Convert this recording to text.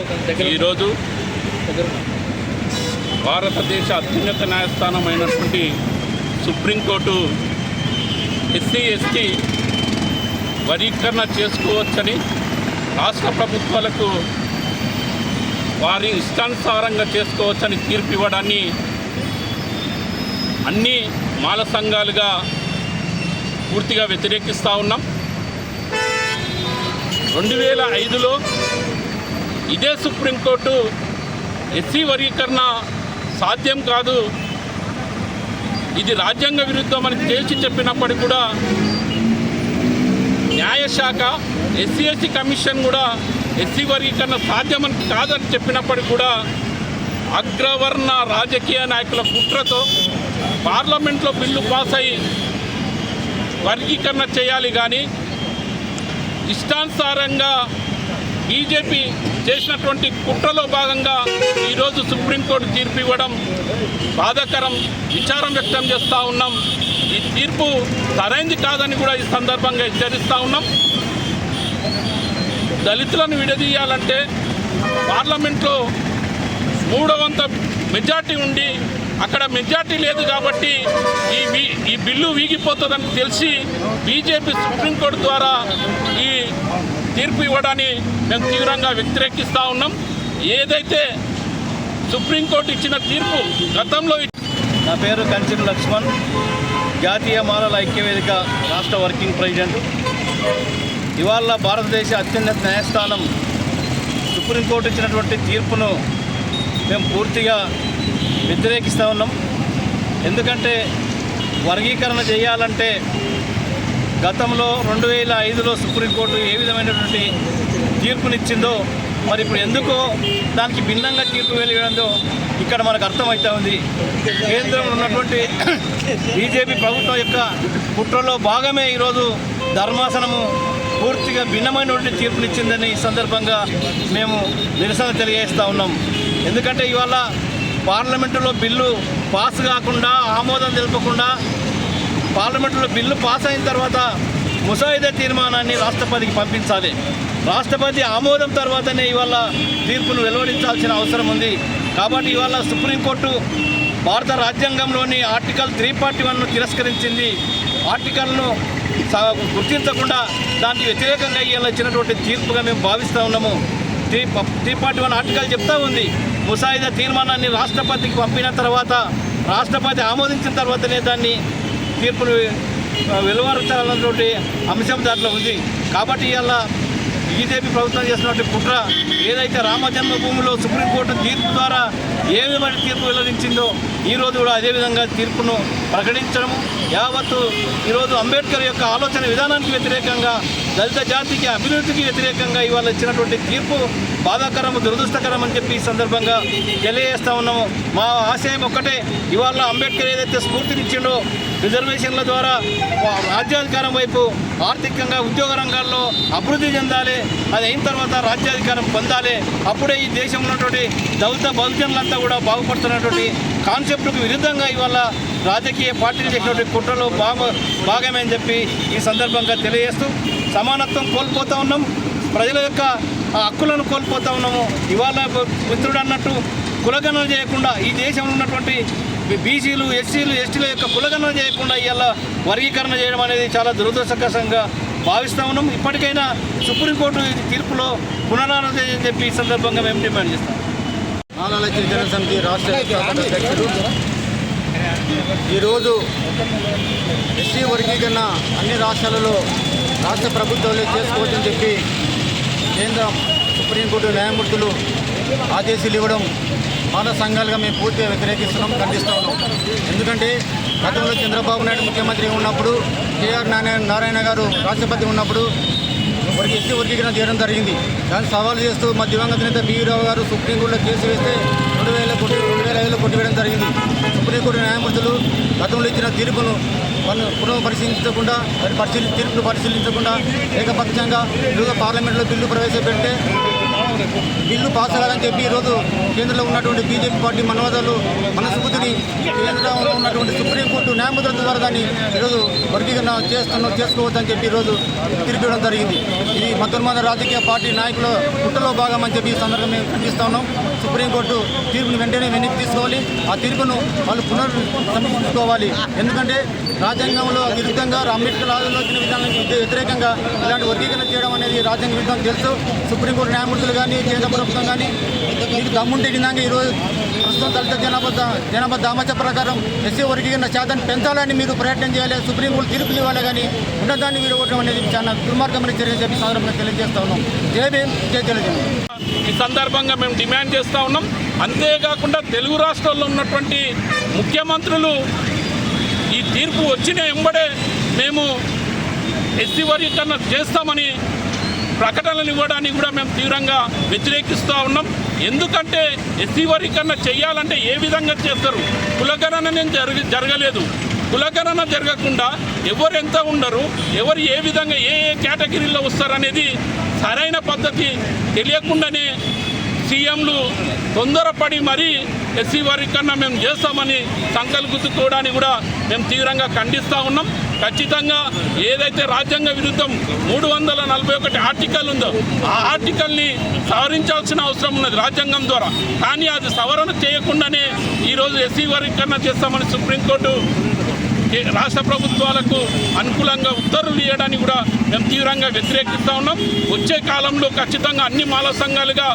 ఈరోజు భారతదేశ అత్యున్నత న్యాయస్థానమైనటువంటి సుప్రీంకోర్టు ఎస్సీ ఎస్టీ వర్గీకరణ చేసుకోవచ్చని రాష్ట్ర ప్రభుత్వాలకు వారి ఇష్టానుసారంగా చేసుకోవచ్చని తీర్పు ఇవ్వడాన్ని అన్ని మాల సంఘాలుగా పూర్తిగా వ్యతిరేకిస్తూ ఉన్నాం. 2005లో ఇదే సుప్రీంకోర్టు ఎస్సీ వర్గీకరణ సాధ్యం కాదు, ఇది రాజ్యాంగ విరుద్ధమని తేల్చి చెప్పినప్పటికీ కూడా న్యాయశాఖ ఎస్సీ ఎస్టీ కమిషన్ కూడా ఎస్సీ వర్గీకరణ సాధ్యమని కాదని చెప్పినప్పటికీ కూడా అగ్రవర్ణ రాజకీయ నాయకుల కుట్రతో పార్లమెంట్లో బిల్లు పాస్ అయ్యి వర్గీకరణ చేయాలి కానీ ఇష్టానుసారంగా బీజేపీ చేసినటువంటి కుట్రలో భాగంగా ఈరోజు సుప్రీంకోర్టు తీర్పు ఇవ్వడం బాధాకరం, విచారం వ్యక్తం చేస్తూ ఉన్నాం. ఈ తీర్పు సరైనది కాదని కూడా ఈ సందర్భంగా హెచ్చరిస్తూ ఉన్నాం. దళితులను విడదీయాలంటే పార్లమెంట్లో 3/4 మెజార్టీ ఉండి అక్కడ మెజార్టీ లేదు కాబట్టి ఈ బిల్లు వీగిపోతుందని తెలిసి బీజేపీ సుప్రీంకోర్టు ద్వారా ఈ తీర్పు ఇవ్వడాన్ని మేము తీవ్రంగా వ్యతిరేకిస్తూ ఉన్నాం. ఏదైతే సుప్రీంకోర్టు ఇచ్చిన తీర్పు గతంలో నా పేరు కంచెం లక్ష్మణ్, జాతీయ మాలల ఐక్యవేదిక రాష్ట్ర వర్కింగ్ ప్రెసిడెంట్. ఇవాళ భారతదేశ అత్యున్నత న్యాయస్థానం సుప్రీంకోర్టు ఇచ్చినటువంటి తీర్పును మేము పూర్తిగా వ్యతిరేకిస్తూ ఉన్నాం. ఎందుకంటే వర్గీకరణ చేయాలంటే గతంలో 2005లో సుప్రీంకోర్టు ఏ విధమైనటువంటి తీర్పునిచ్చిందో మరి ఇప్పుడు ఎందుకో దానికి భిన్నంగా తీర్పు వెలువడంతో ఇక్కడ మనకు అర్థమవుతూ ఉంది. కేంద్రంలో ఉన్నటువంటి బీజేపీ ప్రభుత్వం యొక్క కుట్రలో భాగమే ఈరోజు ధర్మాసనము పూర్తిగా భిన్నమైనటువంటి తీర్పునిచ్చిందని ఈ సందర్భంగా మేము నిరసన తెలియజేస్తూ ఉన్నాం. ఎందుకంటే ఇవాళ పార్లమెంటులో బిల్లు పాస్ కాకుండా ఆమోదం తెలపకుండా పార్లమెంటులో బిల్లు పాస్ అయిన తర్వాత ముసాయిదా తీర్మానాన్ని రాష్ట్రపతికి పంపించాలి. రాష్ట్రపతి ఆమోదం తర్వాతనే ఇవాళ తీర్పును వెలువడించాల్సిన అవసరం ఉంది. కాబట్టి ఇవాళ సుప్రీంకోర్టు భారత రాజ్యాంగంలోని ఆర్టికల్ 341ను తిరస్కరించింది. ఆర్టికల్ను గుర్తించకుండా దానికి వ్యతిరేకంగా ఇవాళ ఇచ్చినటువంటి తీర్పుగా మేము భావిస్తూ ఉన్నాము. 341 ఆర్టికల్ చెప్తా ఉంది, ముసాయిదా తీర్మానాన్ని రాష్ట్రపతికి పంపిన తర్వాత రాష్ట్రపతి ఆమోదించిన తర్వాతనే దాన్ని తీర్పును వెలువరించాలన్నటువంటి అంశం దాంట్లో ఉంది. కాబట్టి ఇవాళ బీజేపీ ప్రభుత్వం చేసినటువంటి కుట్ర ఏదైతే రామ జన్మభూమిలో సుప్రీంకోర్టు తీర్పు ద్వారా ఏ విధమైన తీర్పు వెల్లడించిందో ఈరోజు కూడా అదేవిధంగా తీర్పును ప్రకటించడము యావత్తు ఈరోజు అంబేద్కర్ యొక్క ఆలోచన విధానానికి వ్యతిరేకంగా దళిత జాతికి అభివృద్ధికి వ్యతిరేకంగా ఇవాళ ఇచ్చినటువంటి తీర్పు బాధాకరం, దురదృష్టకరం అని చెప్పి ఈ సందర్భంగా తెలియజేస్తూ ఉన్నాము. మా ఆశయం ఒక్కటే, ఇవాళ అంబేద్కర్ ఏదైతే స్ఫూర్తినిచ్చిండో రిజర్వేషన్ల ద్వారా రాజ్యాధికారం వైపు ఆర్థికంగా ఉద్యోగ రంగాల్లో అభివృద్ధి చెందాలి, అది అయిన తర్వాత రాజ్యాధికారం పొందాలి, అప్పుడే ఈ దేశంలో ఉన్నటువంటి దళిత బహుజనులంతా కూడా బాగుపడుతున్నటువంటి కాన్సెప్ట్కు విరుద్ధంగా ఇవాళ రాజకీయ పార్టీలు చేసినటువంటి కుట్రలో భాగమే అని చెప్పి ఈ సందర్భంగా తెలియజేస్తూ సమానత్వం కోల్పోతూ ఉన్నాం, ప్రజల యొక్క హక్కులను కోల్పోతూ ఉన్నాము. ఇవాళ మిత్రుడు అన్నట్టు కులగణన చేయకుండా ఈ దేశంలో ఉన్నటువంటి బీసీలు ఎస్సీలు ఎస్టీల యొక్క కులగణన చేయకుండా ఇవాళ వర్గీకరణ చేయడం అనేది చాలా దురదృష్టకరంగా భావిస్తూ ఉన్నాం. ఇప్పటికైనా సుప్రీంకోర్టు తీర్పులో పునరాలోచన అని చెప్పి ఈ సందర్భంగా మేము డిమాండ్ చేస్తాం. మాలల జన సమితి రాష్ట్ర అధ్యక్షుడు ఈరోజు ఎస్సీ వర్గీకరణ అన్ని రాష్ట్రాలలో రాష్ట్ర ప్రభుత్వాలు చేసుకోవచ్చని చెప్పి కేంద్ర సుప్రీంకోర్టు న్యాయమూర్తులు ఆదేశాలు ఇవ్వడం మాల సంఘాలుగా మేము పూర్తిగా వ్యతిరేకిస్తున్నాం, ఖండిస్తూ ఉన్నాం. ఎందుకంటే గతంలో చంద్రబాబు నాయుడు ముఖ్యమంత్రిగా ఉన్నప్పుడు కేఆర్ నారాయణ గారు రాష్ట్రపతి ఉన్నప్పుడు ఎస్సీ వర్గీకరణ చేయడం జరిగింది. దాన్ని సవాలు చేస్తూ మా దివంగత నేత బీవీరావు గారు సుప్రీంకోర్టులో కేసు వేస్తే 2005లో కొట్టివేయడం జరిగింది. సుప్రీంకోర్టు న్యాయమూర్తులు గతంలో ఇచ్చిన తీర్పును పునః పరిశీలించకుండా తీర్పును పరిశీలించకుండా ఏకపక్షంగా ఈరోజు పార్లమెంట్లో బిల్లు ప్రవేశపెడితే బిల్లు పాస్ కాదని చెప్పి ఈరోజు కేంద్రంలో ఉన్నటువంటి బీజేపీ పార్టీ మనస్ఫూర్తిని కేంద్రంలో ఉన్నటువంటి సుప్రీంకోర్టు న్యాయమూర్తుల ద్వారా దాన్ని ఈరోజు వర్గీకరణ చేసుకోవద్దని చెప్పి ఈరోజు తీర్పు ఇవ్వడం జరిగింది. ఇది మతోన్మాద రాజకీయ పార్టీ నాయకుల కుట్రలో భాగం అని చెప్పి ఈ సందర్భంగా మేము ఖండిస్తా ఉన్నాం. సుప్రీంకోర్టు తీర్పును వెంటనే వెనక్కి తీసుకోవాలి. ఆ తీర్పును వాళ్ళు పునర్సమీక్షించుకోవాలి. ఎందుకంటే రాజ్యాంగంలో విరుద్ధంగా అంబేద్కర్ ఆలోచన విధానానికి వ్యతిరేకంగా ఇలాంటి వర్గీకరణ చేయడం అనేది రాజ్యాంగ విరుద్ధం తెలుసు. సుప్రీంకోర్టు న్యాయమూర్తులు కానీ కేంద్ర ప్రభుత్వం కానీ మీకు దమ్ముంటే విధంగా ఈరోజు ప్రస్తుతం దళిత జనాభా దామాచ ప్రకారం ఎస్సీ వర్గీకరణ శాతాన్ని పెంచాలని మీరు ప్రయత్నం చేయాలి. సుప్రీంకోర్టు తీర్పులు ఇవ్వాలి కానీ ఉన్నదాన్ని మీరు ఇవ్వడం అనేది చాలా దుర్మార్గమైన చర్య చెప్పి సందర్భంగా తెలియజేస్తా ఉన్నాం. జై భీమ్, జై తెలుగు. ఈ సందర్భంగా మేము డిమాండ్ చేస్తూ ఉన్నాం. అంతేకాకుండా తెలుగు రాష్ట్రాల్లో ఉన్నటువంటి ముఖ్యమంత్రులు ఈ తీర్పు వచ్చిన వెంబడే మేము ఎస్సీ వర్గీకరణ చేస్తామని ప్రకటనలు ఇవ్వడానికి కూడా మేము తీవ్రంగా వ్యతిరేకిస్తూ ఉన్నాం. ఎందుకంటే ఎస్సీ వర్గీకరణ చేయాలంటే ఏ విధంగా చేస్తారు? కులగణన జరగలేదు. కులగణన జరగకుండా ఎవరు ఎంత ఉండరు, ఎవరు ఏ విధంగా ఏ కేటగిరీలో వస్తారనేది సరైన పద్ధతి తెలియకుండానే సీఎంలు తొందరపడి మరీ ఎస్సీ వర్గీకరణ మేము చేస్తామని సంకల్పించుకోవడానికి కూడా మేము తీవ్రంగా ఖండిస్తూ ఉన్నాం. ఖచ్చితంగా ఏదైతే రాజ్యాంగ విరుద్ధం 341 ఆర్టికల్ ఉందో ఆ ఆర్టికల్ని సవరించాల్సిన అవసరం ఉన్నది రాజ్యాంగం ద్వారా. కానీ అది సవరణ చేయకుండానే ఈరోజు ఎస్సీ వర్గీకరణ చేస్తామని సుప్రీంకోర్టు రాష్ట్ర ప్రభుత్వాలకు అనుకూలంగా ఉత్తర్వులు ఇవ్వడానికి కూడా మేము తీవ్రంగా వ్యతిరేకిస్తూ ఉన్నాం. వచ్చే కాలంలో ఖచ్చితంగా అన్ని మాల సంఘాలుగా